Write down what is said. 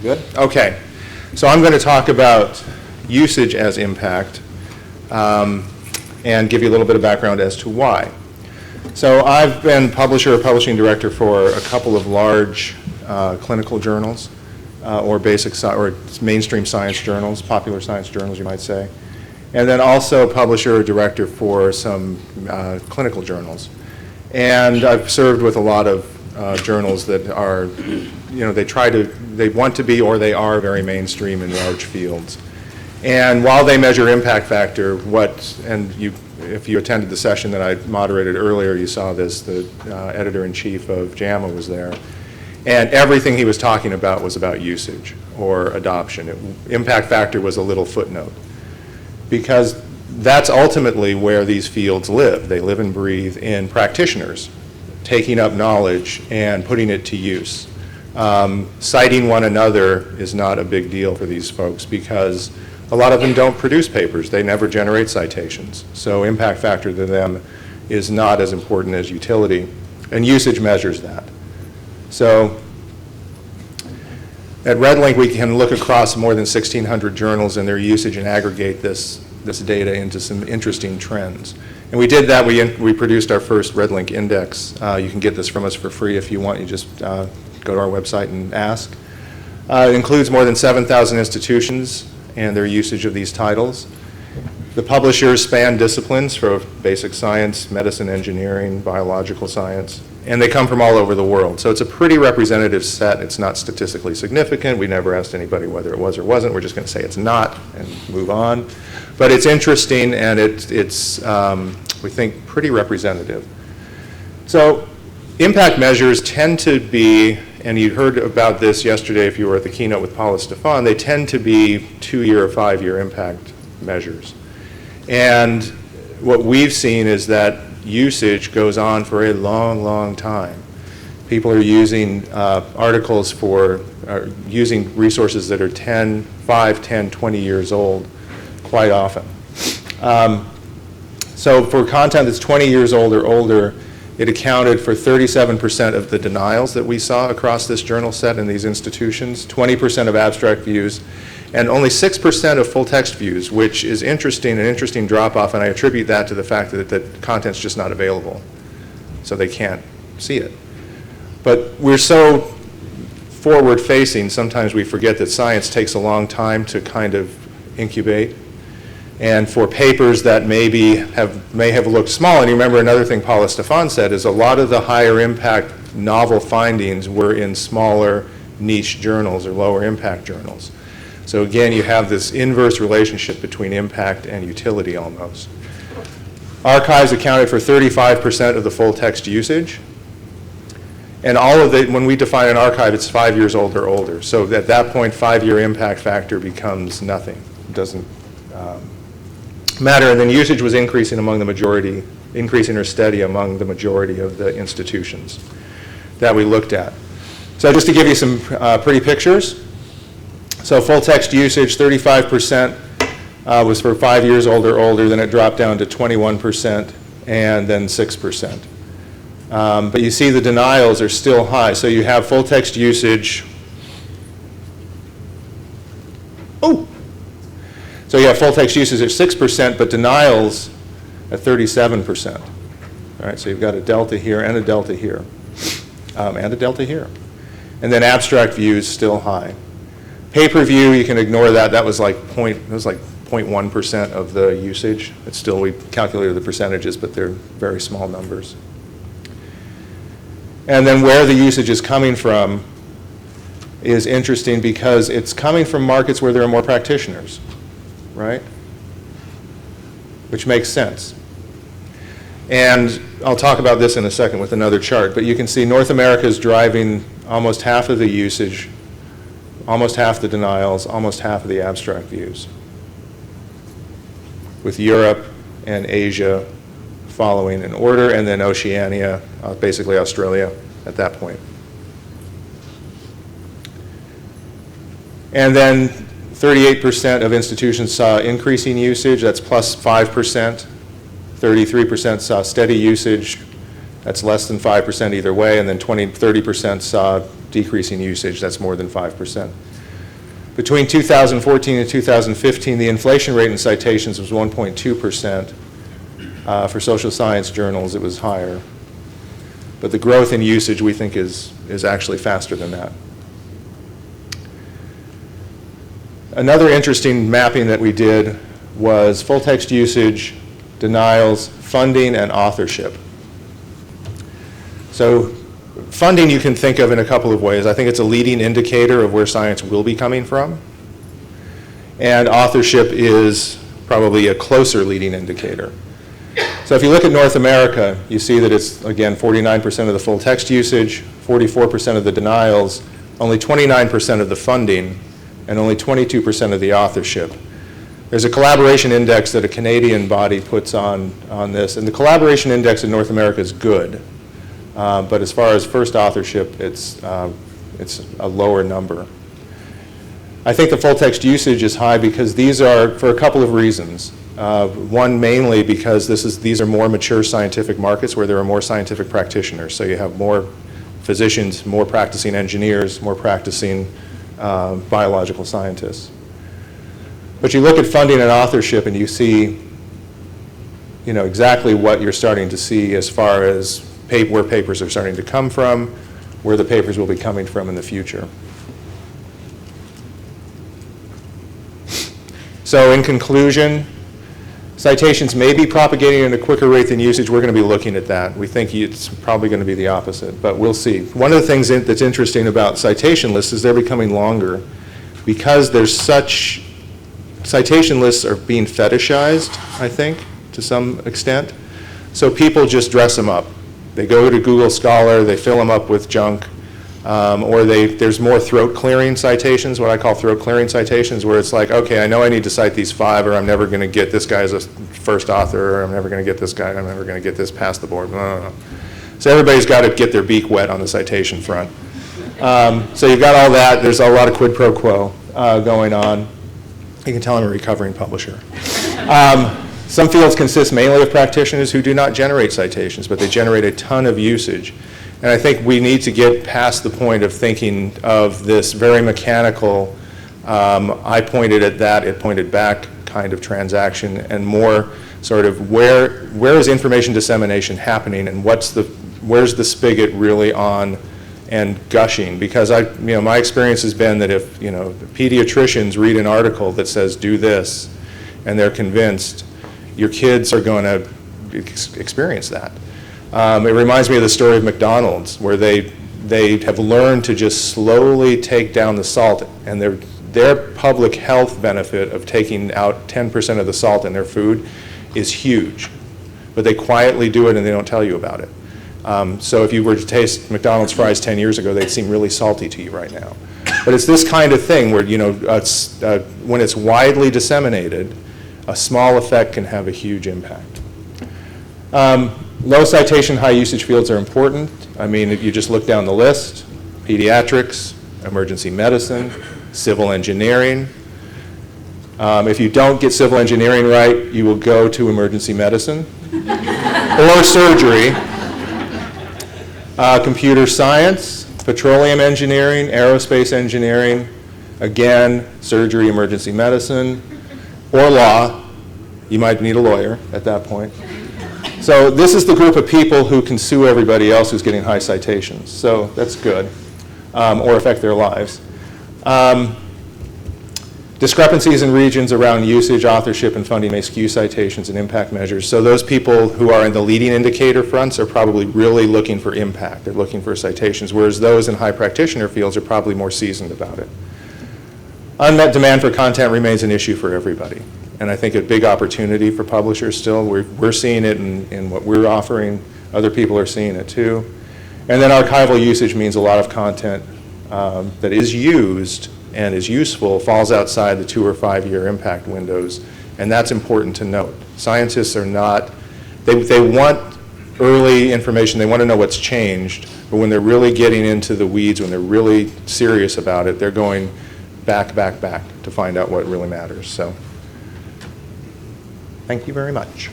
Good? Okay. So I'm going to talk about usage as impact and give you a little bit of background as to why. So I've been publishing director for a couple of large clinical journals or mainstream science journals, popular science journals you might say, and then also publisher or director for some clinical journals. And I've served with a lot of journals that are, they want to be or they are very mainstream in large fields. And while they measure impact factor, if you attended the session that I moderated earlier, you saw this, the editor-in-chief of JAMA was there. And everything he was talking about was about usage or adoption. Impact factor was a little footnote. Because that's ultimately where these fields live. They live and breathe in practitioners, taking up knowledge and putting it to use. Citing one another is not a big deal for these folks because a lot of them don't produce papers. They never generate citations. So impact factor to them is not as important as utility, and usage measures that. So at RedLink, we can look across more than 1,600 journals and their usage and aggregate this data into some interesting trends. And we did that. We produced our first RedLink index. You can get this from us for free if you want. You just go to our website and ask. It includes more than 7,000 institutions and their usage of these titles. The publishers span disciplines for basic science, medicine, engineering, biological science, and they come from all over the world. So it's a pretty representative set. It's not statistically significant. We never asked anybody whether it was or wasn't. We're just going to say it's not and move on. But it's interesting and it's we think, pretty representative. So impact measures tend to be, and you heard about this yesterday if you were at the keynote with Paula Stefan, they tend to be 2-year or 5-year impact measures. And what we've seen is that usage goes on for a long, long time. People are using articles using resources that are 5, 10, 20 years old quite often. So for content that's 20 years old or older, it accounted for 37% of the denials that we saw across this journal set in these institutions, 20% of abstract views, and only 6% of full text views, which is an interesting drop-off, and I attribute that to the fact that the content's just not available, so they can't see it. But we're so forward-facing, sometimes we forget that science takes a long time to kind of incubate. And for papers that may have looked small, and you remember another thing Paula Stefan said is a lot of the higher impact novel findings were in smaller niche journals or lower impact journals. So again, you have this inverse relationship between impact and utility almost. Archives accounted for 35% of the full text usage. And all of it, when we define an archive, it's 5 years old or older. So at that point, 5-year impact factor becomes nothing. It doesn't matter. And then usage was increasing or steady among the majority of the institutions that we looked at. So just to give you some pretty pictures. So full text usage, 35% was for 5 years old or older, then it dropped down to 21% and then 6%. But you see the denials are still high. So you have full text usage. So you have full text usage at 6%, but denials at 37%. All right, so you've got a delta here and a delta here, and a delta here. And then abstract views still high. Pay-per-view, you can ignore that. That was like 0.1% of the usage. It's still, we calculated the percentages, but they're very small numbers. And then where the usage is coming from is interesting because it's coming from markets where there are more practitioners, right? Which makes sense. And I'll talk about this in a second with another chart, but you can see North America is driving almost half of the usage, almost half the denials, almost half of the abstract views, with Europe and Asia following in order, and then Oceania, basically Australia at that point. And then 38% of institutions saw increasing usage, that's plus 5%. 33% saw steady usage, that's less than 5% either way, and then 30% saw decreasing usage, that's more than 5%. Between 2014 and 2015, the inflation rate in citations was 1.2%. For social science journals, it was higher. But the growth in usage, we think, is actually faster than that. Another interesting mapping that we did was full text usage, denials, funding, and authorship. So funding you can think of in a couple of ways. I think it's a leading indicator of where science will be coming from. And authorship is probably a closer leading indicator. So if you look at North America, you see that it's, again, 49% of the full text usage, 44% of the denials, only 29% of the funding, and only 22% of the authorship. There's a collaboration index that a Canadian body puts on this, and the collaboration index in North America is good. But as far as first authorship, it's a lower number. I think the full text usage is high because these are, for a couple of reasons. One, mainly because these are more mature scientific markets where there are more scientific practitioners. So you have more physicians, more practicing engineers, more practicing biological scientists. But you look at funding and authorship and you see, exactly what you're starting to see as far as where papers are starting to come from, where the papers will be coming from in the future. So in conclusion, citations may be propagating at a quicker rate than usage. We're going to be looking at that. We think it's probably going to be the opposite, but we'll see. One of the things that's interesting about citation lists is they're becoming longer because there's such, citation lists are being fetishized, I think, to some extent. So people just dress them up. They go to Google Scholar, they fill them up with junk, or there's more throat-clearing citations, what I call throat-clearing citations, where it's like, okay, I know I need to cite these 5, or I'm never going to get this guy as a first author, or I'm never going to get this guy, I'm never going to get this past the board. No. So everybody's got to get their beak wet on the citation front. So you've got all that. There's a lot of quid pro quo going on. You can tell I'm a recovering publisher. Some fields consist mainly of practitioners who do not generate citations, but they generate a ton of usage. And I think we need to get past the point of thinking of this very mechanical, I pointed at that, it pointed back kind of transaction, and more sort of where is information dissemination happening, and where's the spigot really on and gushing? Because my experience has been that if pediatricians read an article that says do this, and they're convinced, your kids are going to experience that. It reminds me of the story of McDonald's, where they have learned to just slowly take down the salt, and their public health benefit of taking out 10% of the salt in their food is huge. But they quietly do it and they don't tell you about it. So if you were to taste McDonald's fries 10 years ago, they'd seem really salty to you right now. But it's this kind of thing where, when it's widely disseminated, a small effect can have a huge impact. Low citation, high usage fields are important. I mean, if you just look down the list, pediatrics, emergency medicine, civil engineering. If you don't get civil engineering right, you will go to emergency medicine or surgery. Computer science, petroleum engineering, aerospace engineering, again, surgery, emergency medicine, or law. You might need a lawyer at that point. So this is the group of people who can sue everybody else who's getting high citations. So that's good, or affect their lives. Discrepancies in regions around usage, authorship, and funding may skew citations and impact measures. So those people who are in the leading indicator fronts are probably really looking for impact. They're looking for citations, whereas those in high practitioner fields are probably more seasoned about it. Unmet demand for content remains an issue for everybody. And I think a big opportunity for publishers still. We're seeing it in what we're offering. Other people are seeing it too. And then archival usage means a lot of content that is used and is useful falls outside the 2 or 5 year impact windows. And that's important to note. Scientists are not, they want early information. They want to know what's changed. But when they're really getting into the weeds, when they're really serious about it, they're going back to find out what really matters. So. Thank you very much.